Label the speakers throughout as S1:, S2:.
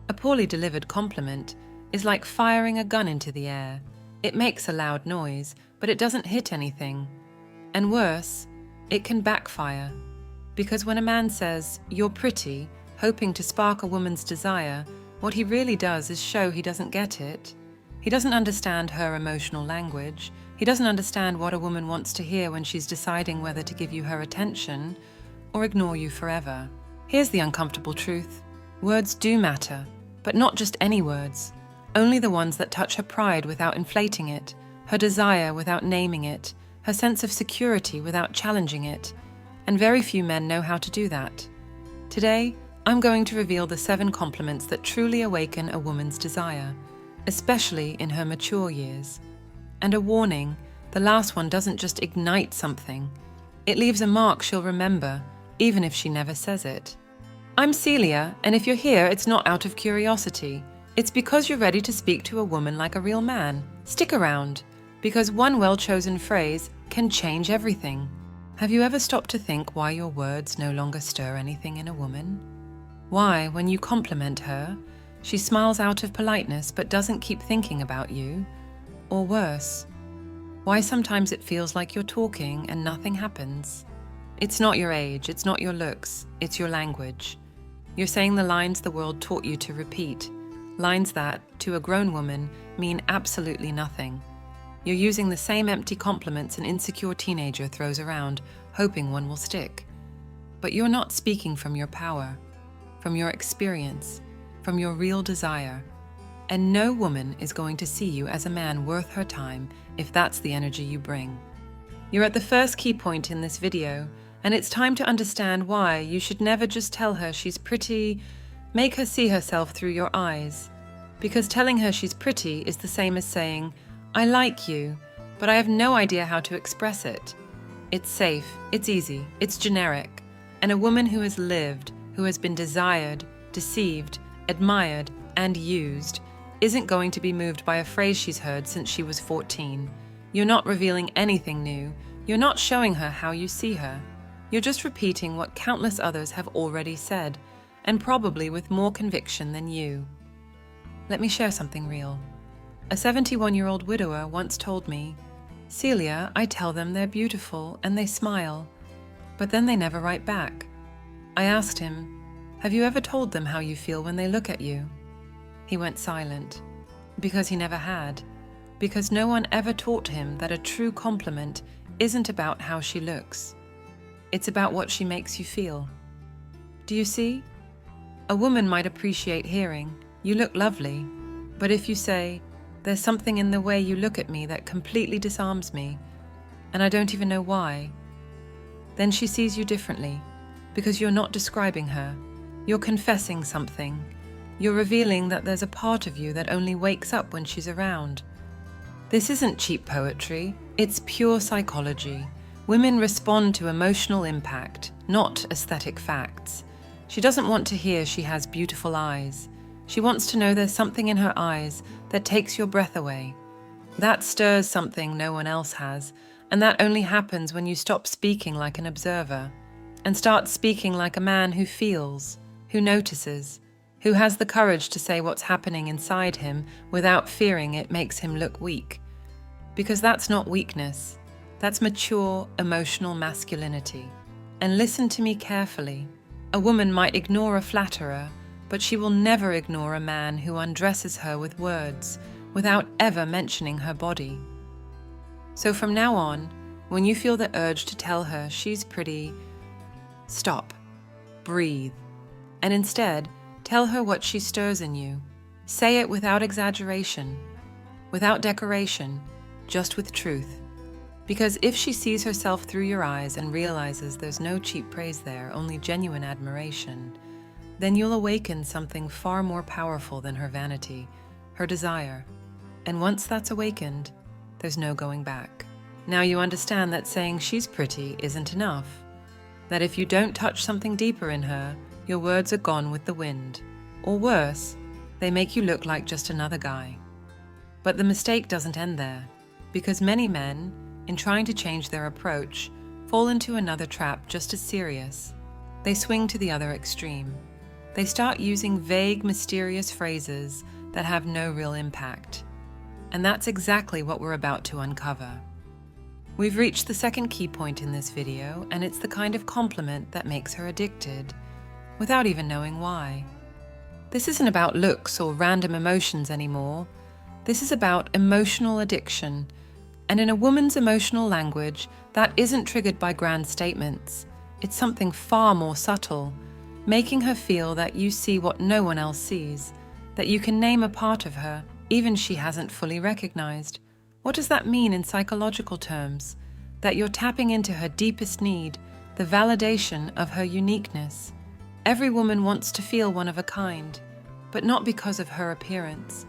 S1: A poorly delivered compliment is like firing a gun into the air. It makes a loud noise, but it doesn't hit anything. And worse, it can backfire. Because when a man says, "You're pretty," hoping to spark a woman's desire, what he really does is show he doesn't get it. He doesn't understand her emotional language. He doesn't understand what a woman wants to hear when she's deciding whether to give you her attention or ignore you forever. Here's the uncomfortable truth. Words do matter, but not just any words. Only the ones that touch her pride without inflating it, her desire without naming it, her sense of security without challenging it. And very few men know how to do that. Today, I'm going to reveal the 7 compliments that truly awaken a woman's desire, especially in her mature years. And a warning, the last one doesn't just ignite something. It leaves a mark she'll remember, even if she never says it. I'm Celia, and if you're here, it's not out of curiosity. It's because you're ready to speak to a woman like a real man. Stick around, because one well-chosen phrase can change everything. Have you ever stopped to think why your words no longer stir anything in a woman? Why, when you compliment her, she smiles out of politeness but doesn't keep thinking about you? Or worse, why sometimes it feels like you're talking and nothing happens? It's not your age, it's not your looks, it's your language. You're saying the lines the world taught you to repeat, lines that, to a grown woman, mean absolutely nothing. You're using the same empty compliments an insecure teenager throws around, hoping one will stick. But you're not speaking from your power, from your experience, from your real desire. And no woman is going to see you as a man worth her time if that's the energy you bring. You're at the first key point in this video, and it's time to understand why you should never just tell her she's pretty, make her see herself through your eyes. Because telling her she's pretty is the same as saying, "I like you, but I have no idea how to express it." It's safe, it's easy, it's generic. And a woman who has lived, who has been desired, deceived, admired, and used, isn't going to be moved by a phrase she's heard since she was 14. You're not revealing anything new. You're not showing her how you see her. You're just repeating what countless others have already said, and probably with more conviction than you. Let me share something real. A 71-year-old widower once told me, "Celia, I tell them they're beautiful and they smile, but then they never write back." I asked him, "Have you ever told them how you feel when they look at you?" He went silent, because he never had, because no one ever taught him that a true compliment isn't about how she looks. It's about what she makes you feel. Do you see? A woman might appreciate hearing, "You look lovely," but if you say, "There's something in the way you look at me that completely disarms me, and I don't even know why," then she sees you differently, because you're not describing her. You're confessing something. You're revealing that there's a part of you that only wakes up when she's around. This isn't cheap poetry, it's pure psychology. Women respond to emotional impact, not aesthetic facts. She doesn't want to hear she has beautiful eyes. She wants to know there's something in her eyes that takes your breath away. That stirs something no one else has, and that only happens when you stop speaking like an observer and start speaking like a man who feels, who notices, who has the courage to say what's happening inside him without fearing it makes him look weak. Because that's not weakness, that's mature, emotional masculinity. And listen to me carefully. A woman might ignore a flatterer, but she will never ignore a man who undresses her with words without ever mentioning her body. So from now on, when you feel the urge to tell her she's pretty, stop, breathe, and instead, tell her what she stirs in you. Say it without exaggeration, without decoration, just with truth. Because if she sees herself through your eyes and realizes there's no cheap praise there, only genuine admiration, then you'll awaken something far more powerful than her vanity, her desire. And once that's awakened, there's no going back. Now you understand that saying she's pretty isn't enough. That if you don't touch something deeper in her, your words are gone with the wind. Or worse, they make you look like just another guy. But the mistake doesn't end there, because many men, in trying to change their approach, fall into another trap just as serious. They swing to the other extreme. they start using vague, mysterious phrases that have no real impact. And that's exactly what we're about to uncover. We've reached the second key point in this video, and it's the kind of compliment that makes her addicted, without even knowing why. This isn't about looks or random emotions anymore. This is about emotional addiction. And in a woman's emotional language, that isn't triggered by grand statements. It's something far more subtle, making her feel that you see what no one else sees, that you can name a part of her, even she hasn't fully recognized. What does that mean in psychological terms? That you're tapping into her deepest need, the validation of her uniqueness. Every woman wants to feel one of a kind, but not because of her appearance,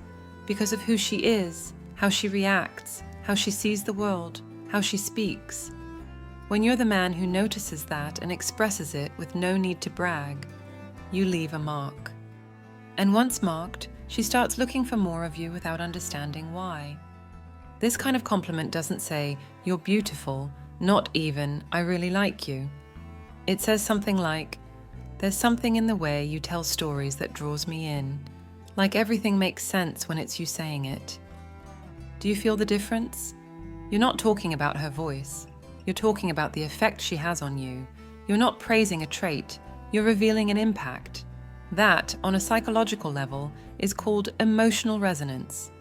S1: because of who she is, how she reacts, how she sees the world, how she speaks. When you're the man who notices that and expresses it with no need to brag, you leave a mark. And once marked, she starts looking for more of you without understanding why. This kind of compliment doesn't say, "You're beautiful," not even, "I really like you." It says something like, "There's something in the way you tell stories that draws me in, like everything makes sense when it's you saying it." Do you feel the difference? You're not talking about her voice. You're talking about the effect she has on you. You're not praising a trait. You're revealing an impact. That, on a psychological level, is called emotional resonance.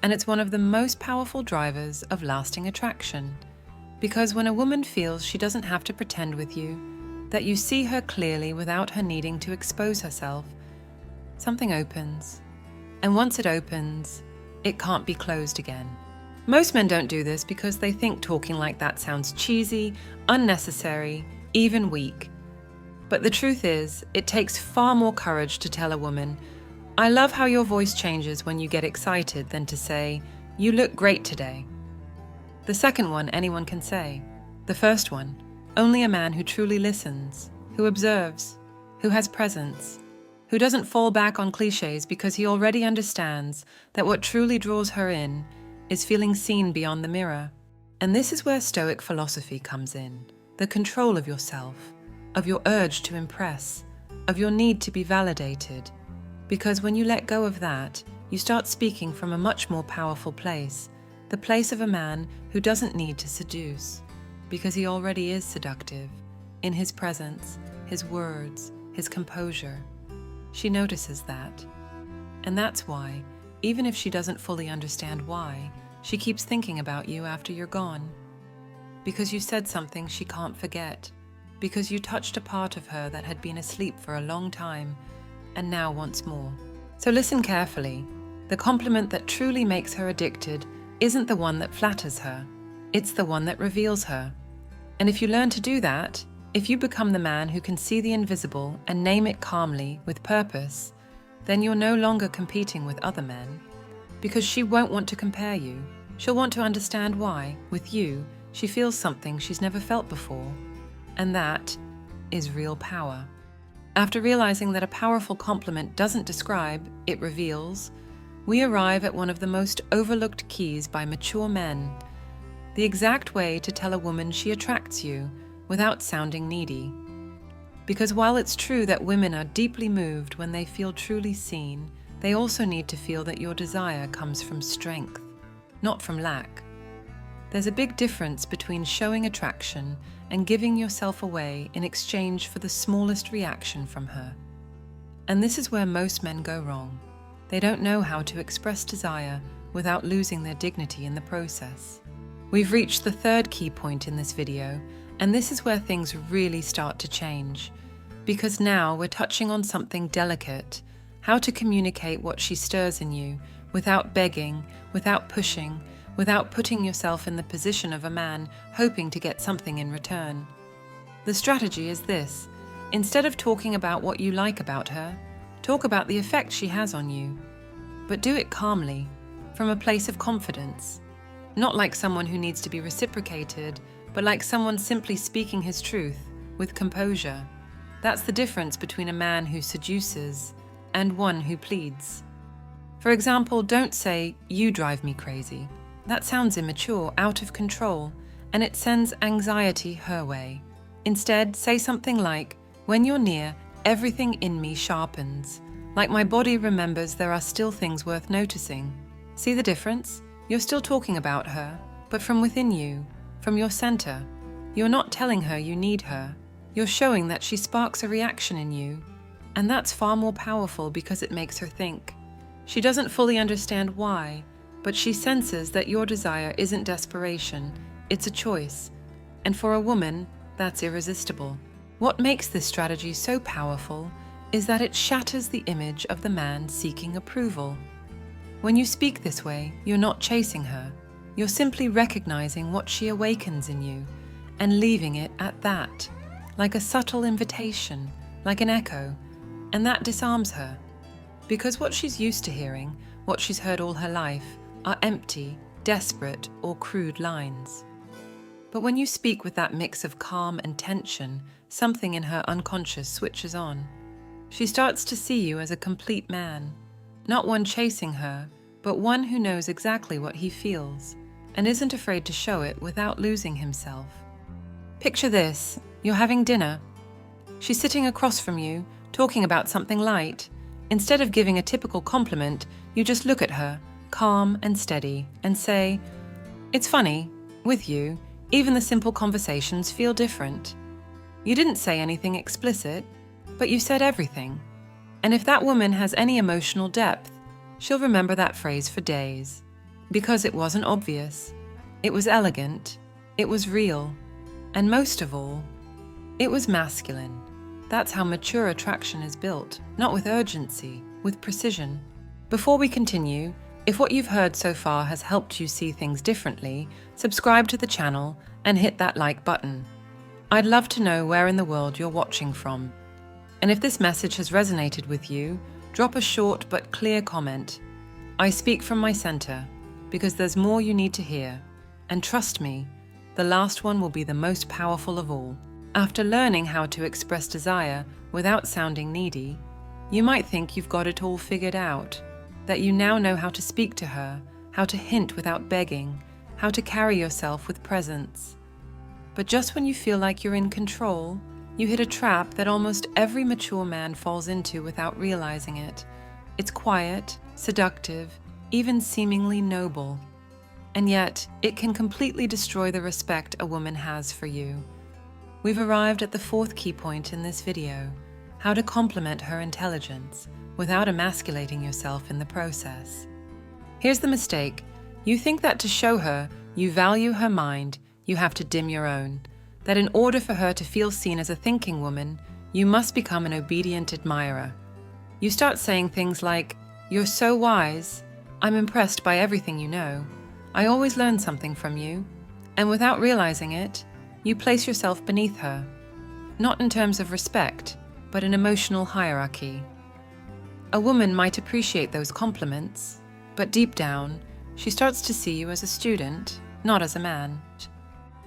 S1: And it's one of the most powerful drivers of lasting attraction. Because when a woman feels she doesn't have to pretend with you, that you see her clearly without her needing to expose herself, something opens. And once it opens, it can't be closed again. Most men don't do this because they think talking like that sounds cheesy, unnecessary, even weak. But the truth is, it takes far more courage to tell a woman, "I love how your voice changes when you get excited," than to say, "You look great today." The second one anyone can say. The first one, only a man who truly listens, who observes, who has presence, who doesn't fall back on cliches because he already understands that what truly draws her in is feeling seen beyond the mirror. And this is where Stoic philosophy comes in, the control of yourself, of your urge to impress, of your need to be validated. Because when you let go of that, you start speaking from a much more powerful place, the place of a man who doesn't need to seduce, because he already is seductive, in his presence, his words, his composure. She notices that. And that's why, even if she doesn't fully understand why, she keeps thinking about you after you're gone. Because you said something she can't forget, because you touched a part of her that had been asleep for a long time, and now wants more. So listen carefully. The compliment that truly makes her addicted isn't the one that flatters her. It's the one that reveals her. And if you learn to do that, if you become the man who can see the invisible and name it calmly, with purpose, then you're no longer competing with other men. Because she won't want to compare you. She'll want to understand why, with you, she feels something she's never felt before. And that is real power. After realizing that a powerful compliment doesn't describe, it reveals, we arrive at one of the most overlooked keys by mature men, the exact way to tell a woman she attracts you without sounding needy. Because while it's true that women are deeply moved when they feel truly seen, they also need to feel that your desire comes from strength, not from lack. There's a big difference between showing attraction and giving yourself away in exchange for the smallest reaction from her. And this is where most men go wrong. They don't know how to express desire without losing their dignity in the process. We've reached the third key point in this video, and this is where things really start to change. Because now we're touching on something delicate, how to communicate what she stirs in you without begging, without pushing, without putting yourself in the position of a man hoping to get something in return. The strategy is this: instead of talking about what you like about her, talk about the effect she has on you. But do it calmly, from a place of confidence. Not like someone who needs to be reciprocated, but like someone simply speaking his truth, with composure. That's the difference between a man who seduces and one who pleads. For example, don't say, "You drive me crazy." That sounds immature, out of control, and it sends anxiety her way. Instead, say something like, "When you're near, Everything in me sharpens, like my body remembers there are still things worth noticing. See the difference? You're still talking about her, but from within you, from your center. You're not telling her you need her. You're showing that she sparks a reaction in you. And that's far more powerful because it makes her think. She doesn't fully understand why, but she senses that your desire isn't desperation, it's a choice. And for a woman, that's irresistible. What makes this strategy so powerful is that it shatters the image of the man seeking approval. When you speak this way, you're not chasing her. You're simply recognizing what she awakens in you and leaving it at that, like a subtle invitation, like an echo, and that disarms her. Because what she's used to hearing, what she's heard all her life, are empty, desperate, or crude lines. But when you speak with that mix of calm and tension, something in her unconscious switches on. She starts to see you as a complete man, not one chasing her, but one who knows exactly what he feels and isn't afraid to show it without losing himself. Picture this, you're having dinner. She's sitting across from you, talking about something light. Instead of giving a typical compliment, you just look at her, calm and steady, and say, "It's funny, with you, even the simple conversations feel different." You didn't say anything explicit, but you said everything. And if that woman has any emotional depth, she'll remember that phrase for days. Because it wasn't obvious, it was elegant, it was real, and most of all, it was masculine. That's how mature attraction is built, not with urgency, with precision. Before we continue, if what you've heard so far has helped you see things differently, subscribe to the channel and hit that like button. I'd love to know where in the world you're watching from. And if this message has resonated with you, drop a short but clear comment. I speak from my center, because there's more you need to hear. And trust me, the last one will be the most powerful of all. After learning how to express desire without sounding needy, you might think you've got it all figured out, that you now know how to speak to her, how to hint without begging, how to carry yourself with presence. But just when you feel like you're in control, you hit a trap that almost every mature man falls into without realizing it. It's quiet, seductive, even seemingly noble. And yet, it can completely destroy the respect a woman has for you. We've arrived at the fourth key point in this video, how to complement her intelligence without emasculating yourself in the process. Here's the mistake. You think that to show her you value her mind, you have to dim your own. That in order for her to feel seen as a thinking woman, you must become an obedient admirer. You start saying things like, "You're so wise. I'm impressed by everything you know. I always learn something from you." And without realizing it, you place yourself beneath her. Not in terms of respect, but in emotional hierarchy. A woman might appreciate those compliments, but deep down, she starts to see you as a student, not as a man.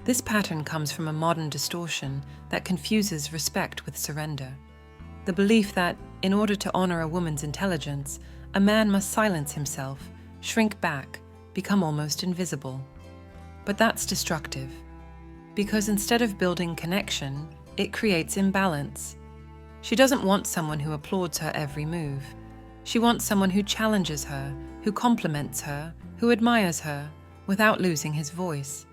S1: This pattern comes from a modern distortion that confuses respect with surrender. The belief that, in order to honor a woman's intelligence, a man must silence himself, shrink back, become almost invisible. But that's destructive, because instead of building connection, it creates imbalance. She doesn't want someone who applauds her every move. She wants someone who challenges her, who compliments her, who admires her, without losing his voice.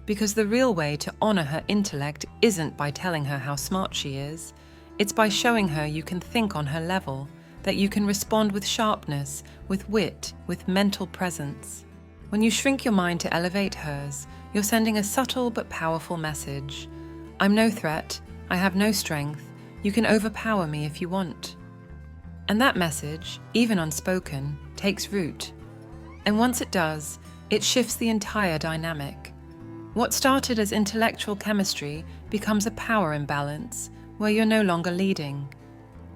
S1: Because the real way to honor her intellect isn't by telling her how smart she is, it's by showing her you can think on her level, that you can respond with sharpness, with wit, with mental presence. When you shrink your mind to elevate hers, you're sending a subtle but powerful message. I'm no threat, I have no strength, you can overpower me if you want. And that message, even unspoken, takes root. And once it does, it shifts the entire dynamic. What started as intellectual chemistry becomes a power imbalance where you're no longer leading.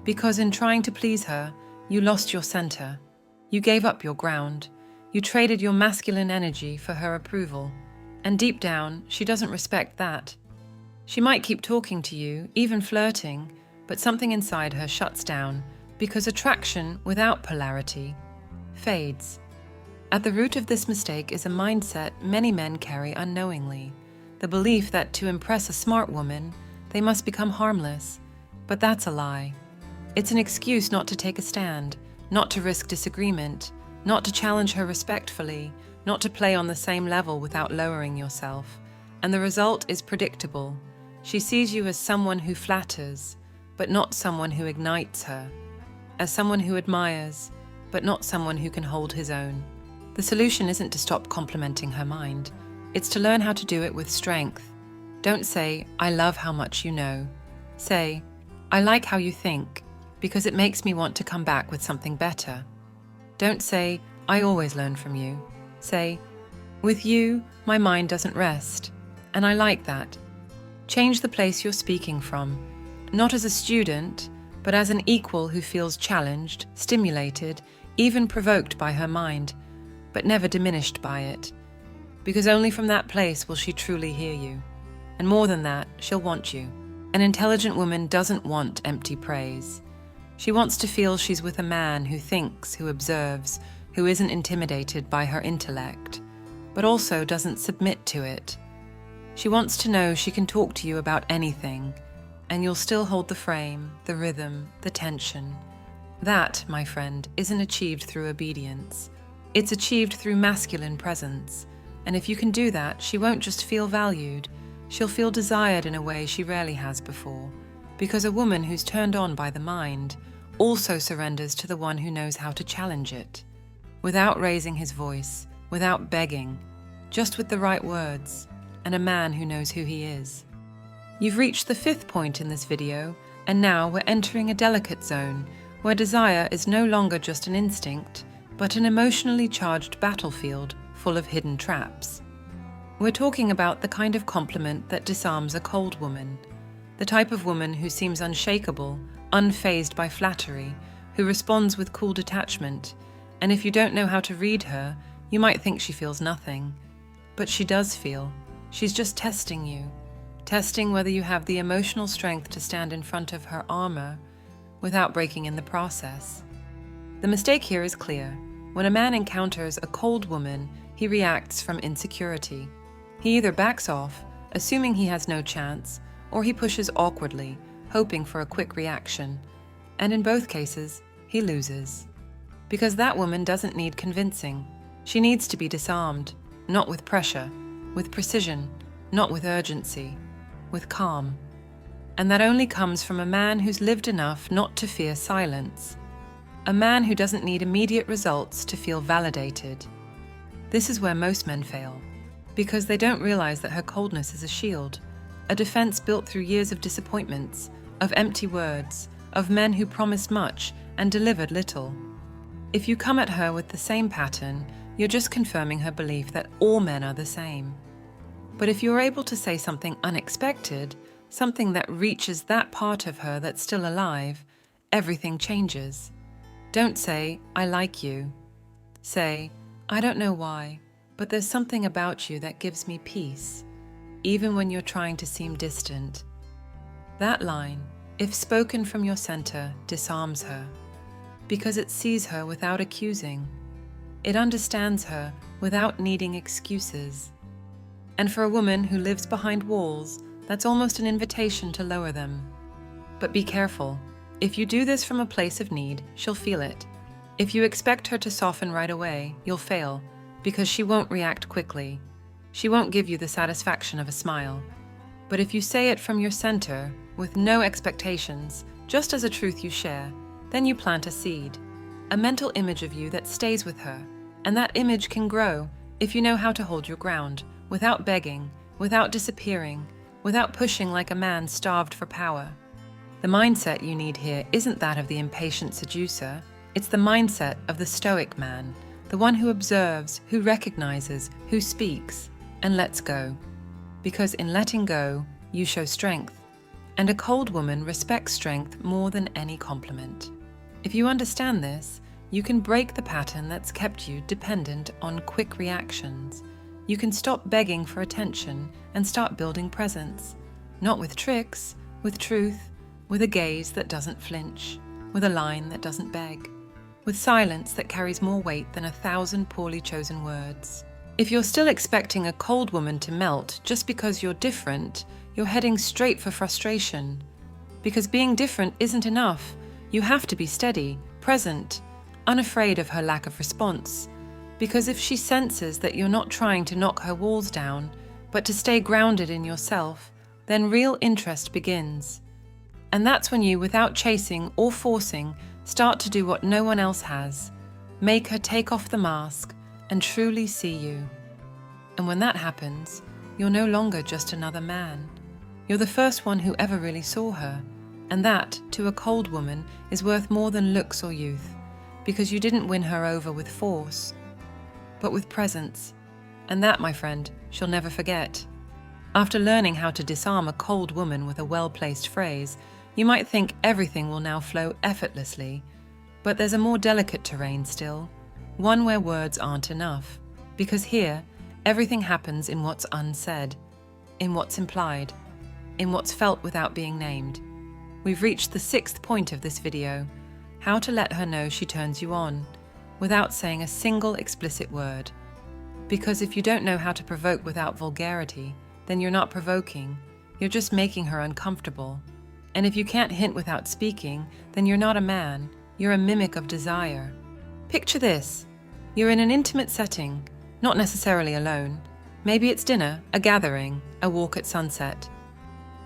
S1: Because in trying to please her, you lost your center. You gave up your ground. You traded your masculine energy for her approval. And deep down, she doesn't respect that. She might keep talking to you, even flirting, but something inside her shuts down because attraction without polarity fades. At the root of this mistake is a mindset many men carry unknowingly, the belief that to impress a smart woman, they must become harmless, But that's a lie. It's an excuse not to take a stand, not to risk disagreement, not to challenge her respectfully, not to play on the same level without lowering yourself. And the result is predictable. She sees you as someone who flatters, but not someone who ignites her, as someone who admires, but not someone who can hold his own. The solution isn't to stop complimenting her mind. It's to learn how to do it with strength. Don't say, "I love how much you know." Say, "I like how you think, because it makes me want to come back with something better." Don't say, "I always learn from you." Say, "With you, my mind doesn't rest, and I like that." Change the place you're speaking from, not as a student, but as an equal who feels challenged, stimulated, even provoked by her mind, but never diminished by it. Because only from that place will she truly hear you. And more than that, she'll want you. An intelligent woman doesn't want empty praise. She wants to feel she's with a man who thinks, who observes, who isn't intimidated by her intellect, but also doesn't submit to it. She wants to know she can talk to you about anything, and you'll still hold the frame, the rhythm, the tension. That, my friend, isn't achieved through obedience. It's achieved through masculine presence. And if you can do that, she won't just feel valued, she'll feel desired in a way she rarely has before. Because a woman who's turned on by the mind also surrenders to the one who knows how to challenge it. Without raising his voice, without begging, just with the right words, and a man who knows who he is. You've reached the 5th point in this video, and now we're entering a delicate zone where desire is no longer just an instinct, but an emotionally charged battlefield full of hidden traps. We're talking about the kind of compliment that disarms a cold woman, the type of woman who seems unshakable, unfazed by flattery, who responds with cool detachment, and if you don't know how to read her, you might think she feels nothing. But she does feel. She's just testing you, testing whether you have the emotional strength to stand in front of her armor without breaking in the process. The mistake here is clear. When a man encounters a cold woman, he reacts from insecurity. He either backs off, assuming he has no chance, or he pushes awkwardly, hoping for a quick reaction. And in both cases, he loses. Because that woman doesn't need convincing. She needs to be disarmed, not with pressure, with precision, not with urgency, with calm. And that only comes from a man who's lived enough not to fear silence. A man who doesn't need immediate results to feel validated. This is where most men fail, because they don't realize that her coldness is a shield, a defense built through years of disappointments, of empty words, of men who promised much and delivered little. If you come at her with the same pattern, you're just confirming her belief that all men are the same. But if you're able to say something unexpected, something that reaches that part of her that's still alive, everything changes. Don't say, "I like you." Say, "I don't know why, but there's something about you that gives me peace, even when you're trying to seem distant." That line, if spoken from your center, disarms her, because it sees her without accusing. It understands her without needing excuses. And for a woman who lives behind walls, that's almost an invitation to lower them. But be careful. If you do this from a place of need, she'll feel it. If you expect her to soften right away, you'll fail, because she won't react quickly. She won't give you the satisfaction of a smile. But if you say it from your center, with no expectations, just as a truth you share, then you plant a seed, a mental image of you that stays with her, and that image can grow if you know how to hold your ground, without begging, without disappearing, without pushing like a man starved for power. The mindset you need here isn't that of the impatient seducer, it's the mindset of the stoic man, the one who observes, who recognizes, who speaks, and lets go. Because in letting go, you show strength, and a cold woman respects strength more than any compliment. If you understand this, you can break the pattern that's kept you dependent on quick reactions. You can stop begging for attention and start building presence, not with tricks, with truth, with a gaze that doesn't flinch, with a line that doesn't beg, with silence that carries more weight than 1,000 poorly chosen words. If you're still expecting a cold woman to melt just because you're different, you're heading straight for frustration. because being different isn't enough. You have to be steady, present, unafraid of her lack of response. Because if she senses that you're not trying to knock her walls down, but to stay grounded in yourself, then real interest begins. And that's when you, without chasing or forcing, start to do what no one else has. Make her take off the mask and truly see you. And when that happens, you're no longer just another man. You're the first one who ever really saw her. And that, to a cold woman, is worth more than looks or youth, because you didn't win her over with force, but with presence. And that, my friend, she'll never forget. After learning how to disarm a cold woman with a well-placed phrase, you might think everything will now flow effortlessly. But there's a more delicate terrain still, one where words aren't enough. Because here, everything happens in what's unsaid, in what's implied, in what's felt without being named. We've reached the 6th point of this video, how to let her know she turns you on, without saying a single explicit word. Because if you don't know how to provoke without vulgarity, then you're not provoking, you're just making her uncomfortable. And if you can't hint without speaking, then you're not a man, you're a mimic of desire. Picture this. You're in an intimate setting, not necessarily alone. Maybe it's dinner, a gathering, a walk at sunset.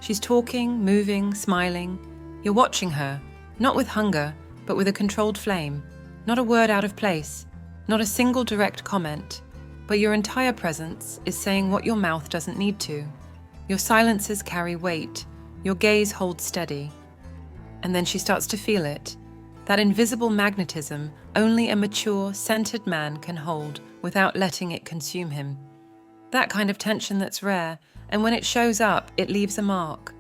S1: She's talking, moving, smiling. You're watching her, not with hunger, but with a controlled flame. Not a word out of place, not a single direct comment, but your entire presence is saying what your mouth doesn't need to. Your silences carry weight, your gaze holds steady. And then she starts to feel it, that invisible magnetism only a mature, centered man can hold without letting it consume him. That kind of tension that's rare, and when it shows up, it leaves a mark.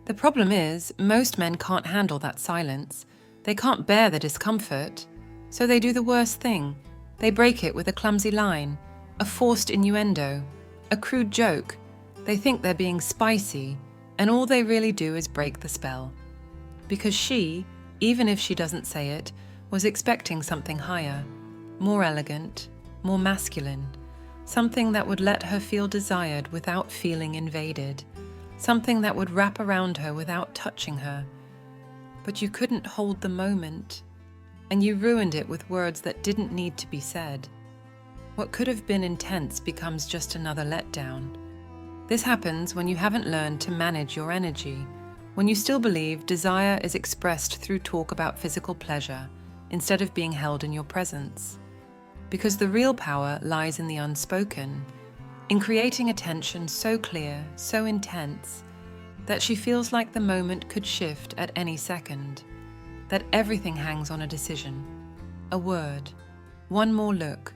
S1: The problem is, most men can't handle that silence. They can't bear the discomfort. So they do the worst thing. They break it with a clumsy line, a forced innuendo, a crude joke. They think they're being spicy, and all they really do is break the spell. Because she, even if she doesn't say it, was expecting something higher, more elegant, more masculine, something that would let her feel desired without feeling invaded, something that would wrap around her without touching her. But you couldn't hold the moment, and you ruined it with words that didn't need to be said. What could have been intense becomes just another letdown. This happens when you haven't learned to manage your energy, when you still believe desire is expressed through talk about physical pleasure, instead of being held in your presence. Because the real power lies in the unspoken, in creating a tension so clear, so intense, that she feels like the moment could shift at any second, that everything hangs on a decision, a word, one more look.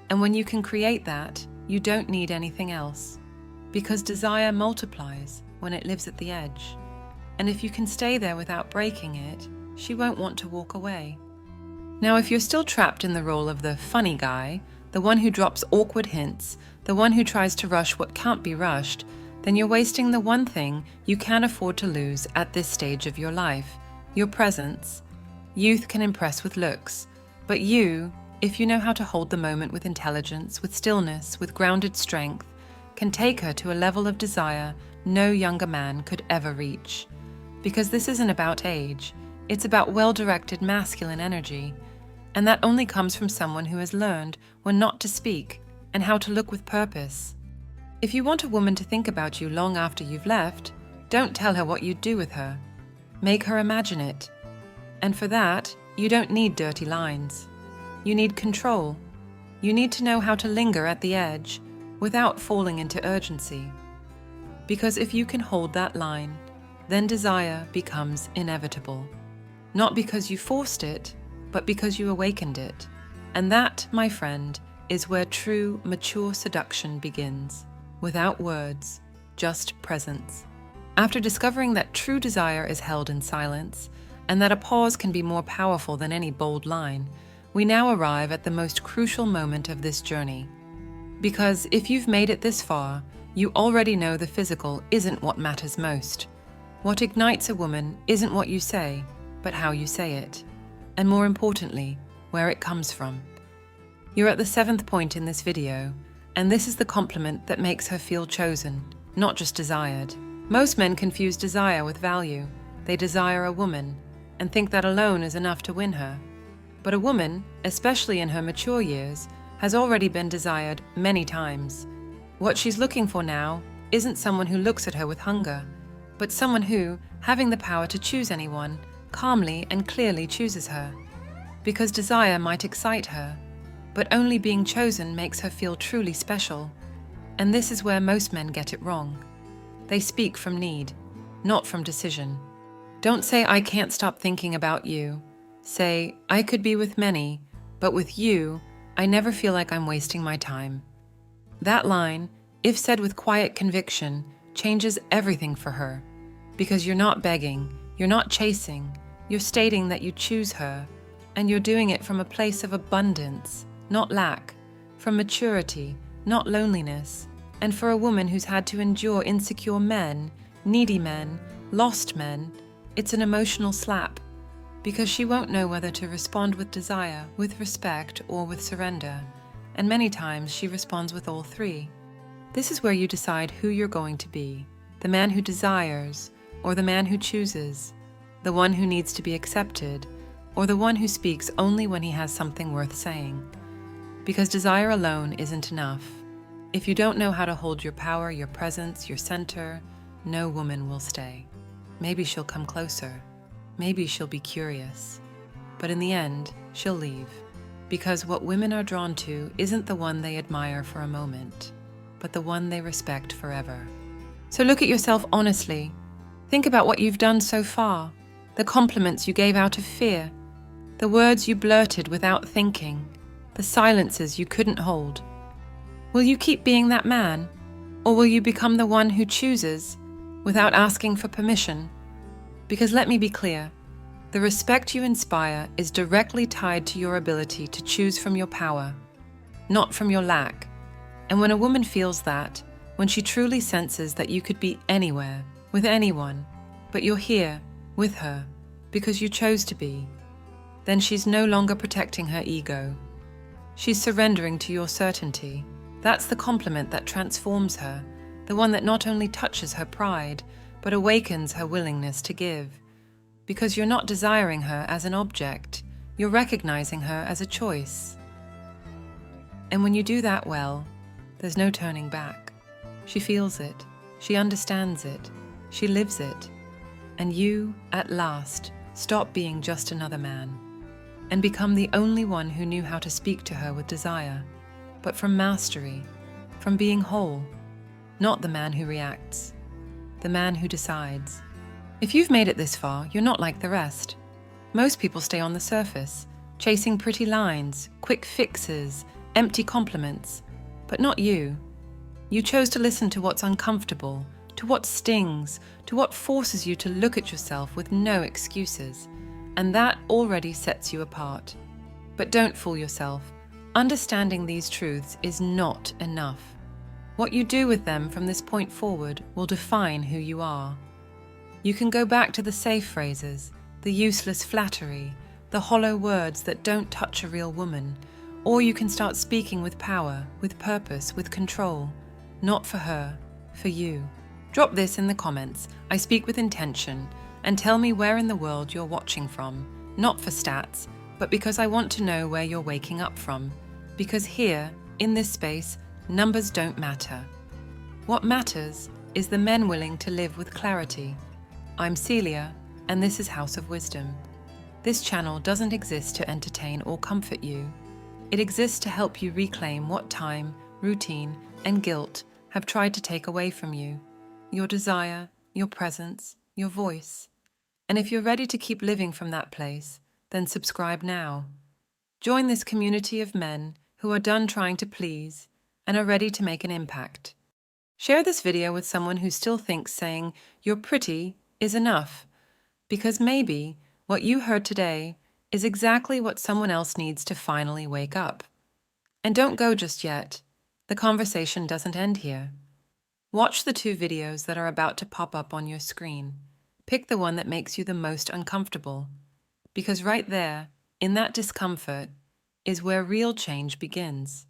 S1: And when you can create that, you don't need anything else, because desire multiplies when it lives at the edge. And if you can stay there without breaking it, she won't want to walk away. Now, if you're still trapped in the role of the funny guy, the one who drops awkward hints, the one who tries to rush what can't be rushed, then you're wasting the one thing you can't afford to lose at this stage of your life, your presence. Youth can impress with looks, but you, if you know how to hold the moment with intelligence, with stillness, with grounded strength, can take her to a level of desire no younger man could ever reach. Because this isn't about age, it's about well-directed masculine energy, and that only comes from someone who has learned when not to speak and how to look with purpose. If you want a woman to think about you long after you've left, don't tell her what you'd do with her. Make her imagine it. And for that, you don't need dirty lines. You need control. You need to know how to linger at the edge without falling into urgency. Because if you can hold that line, then desire becomes inevitable. Not because you forced it, but because you awakened it. And that, my friend, is where true, mature seduction begins. Without words, just presence. After discovering that true desire is held in silence, and that a pause can be more powerful than any bold line, we now arrive at the most crucial moment of this journey. Because if you've made it this far, you already know the physical isn't what matters most. What ignites a woman isn't what you say, but how you say it. And more importantly, where it comes from. You're at the 7th point in this video, and this is the compliment that makes her feel chosen, not just desired. Most men confuse desire with value, They desire a woman and think that alone is enough to win her. But a woman, especially in her mature years, has already been desired many times. What she's looking for now isn't someone who looks at her with hunger, but someone who, having the power to choose anyone, calmly and clearly chooses her. Because desire might excite her, but only being chosen makes her feel truly special. And this is where most men get it wrong. They speak from need, not from decision. Don't say, "I can't stop thinking about you." Say, "I could be with many, but with you, I never feel like I'm wasting my time." That line, if said with quiet conviction, changes everything for her. Because you're not begging, you're not chasing, you're stating that you choose her, and you're doing it from a place of abundance, not lack, from maturity, not loneliness, and for a woman who's had to endure insecure men, needy men, lost men, it's an emotional slap, because she won't know whether to respond with desire, with respect, or with surrender, and many times she responds with all three. This is where you decide who you're going to be, the man who desires, or the man who chooses, the one who needs to be accepted, or the one who speaks only when he has something worth saying. Because desire alone isn't enough. If you don't know how to hold your power, your presence, your center, no woman will stay. Maybe she'll come closer. Maybe she'll be curious. But in the end, she'll leave. Because what women are drawn to isn't the one they admire for a moment, but the one they respect forever. So look at yourself honestly. Think about what you've done so far, the compliments you gave out of fear, the words you blurted without thinking, the silences you couldn't hold. Will you keep being that man, or will you become the one who chooses without asking for permission? Because let me be clear, the respect you inspire is directly tied to your ability to choose from your power, not from your lack. And when a woman feels that, when she truly senses that you could be anywhere, with anyone, but you're here, with her, because you chose to be, then she's no longer protecting her ego. She's surrendering to your certainty. That's the compliment that transforms her, the one that not only touches her pride, but awakens her willingness to give. Because you're not desiring her as an object, you're recognizing her as a choice. And when you do that well, there's no turning back. She feels it, she understands it, she lives it. And you, at last, stop being just another man, and become the only one who knew how to speak to her with desire, but from mastery, from being whole, not the man who reacts, the man who decides. If you've made it this far, you're not like the rest. Most people stay on the surface, chasing pretty lines, quick fixes, empty compliments, but not you. You chose to listen to what's uncomfortable, to what stings, to what forces you to look at yourself with no excuses, and that already sets you apart. But don't fool yourself. Understanding these truths is not enough. What you do with them from this point forward will define who you are. You can go back to the safe phrases, the useless flattery, the hollow words that don't touch a real woman, or you can start speaking with power, with purpose, with control, not for her, for you. Drop this in the comments, I speak with intention, and tell me where in the world you're watching from, not for stats, but because I want to know where you're waking up from. Because here, in this space, numbers don't matter. What matters is the men willing to live with clarity. I'm Celia, and this is House of Wisdom. This channel doesn't exist to entertain or comfort you. It exists to help you reclaim what time, routine, and guilt have tried to take away from you. Your desire, your presence, your voice. And if you're ready to keep living from that place, then subscribe now. Join this community of men who are done trying to please and are ready to make an impact. Share this video with someone who still thinks saying, "You're pretty," is enough, because maybe what you heard today is exactly what someone else needs to finally wake up. And don't go just yet. The conversation doesn't end here. Watch the 2 videos that are about to pop up on your screen. Pick the one that makes you the most uncomfortable, because right there, in that discomfort, is where real change begins.